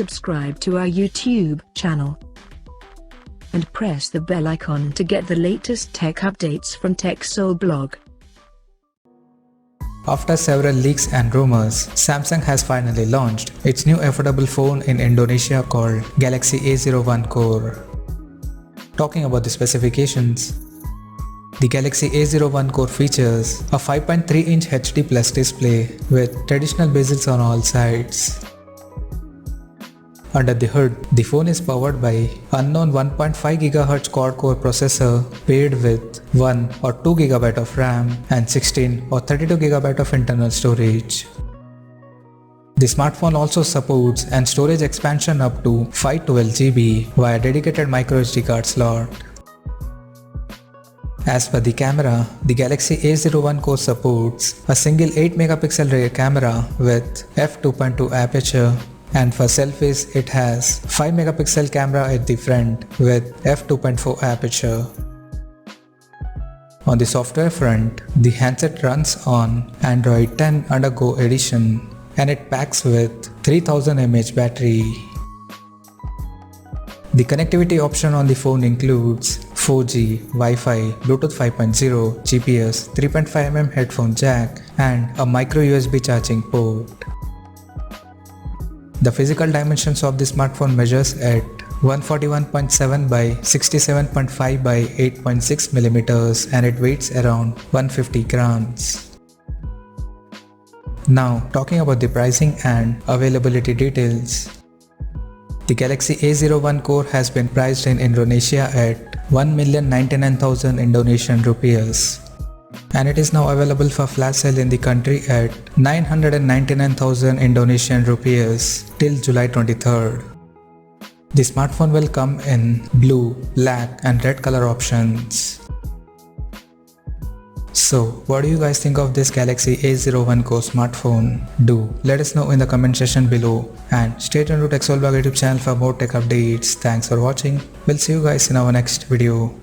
subscribe to our YouTube channel and press the bell icon to get the latest tech updates from TechSole Blog. After several leaks and rumors, Samsung has finally launched its new affordable phone in Indonesia called Galaxy A01 Core. Talking about the specifications, the Galaxy A01 Core features a 5.3-inch HD Plus display with traditional bezels on all sides. Under the hood, the phone is powered by unknown 1.5 GHz quad-core processor paired with 1 or 2 GB of RAM and 16 or 32 GB of internal storage. The smartphone also supports an storage expansion up to 512 GB via dedicated microSD card slot. As per the camera, the Galaxy A01 Core supports a single 8 megapixel rear camera with f2.2 aperture, and for selfies it has 5 megapixel camera at the front with f2.4 aperture. On the software front, the handset runs on Android 10 Undergo edition and it packs with 3000 mAh battery. The connectivity option on the phone includes 4G, Wi-Fi, Bluetooth 5.0, GPS, 3.5mm headphone jack and a micro USB charging port. The physical dimensions of the smartphone measures at 141.7 by 67.5 by 8.6 mm and it weighs around 150 grams. Now talking about the pricing and availability details. The Galaxy A01 Core has been priced in Indonesia at 1,099,000 Indonesian rupees. And it is now available for flash sale in the country at 999,000 Indonesian rupees till July 23rd. The smartphone will come in blue, black and red color options. So what do you guys think of this Galaxy A01 Core smartphone? Do let us know in the comment section below and stay tuned to TechSole Blog YouTube channel for more tech updates. Thanks for watching. We'll see you guys in our next video.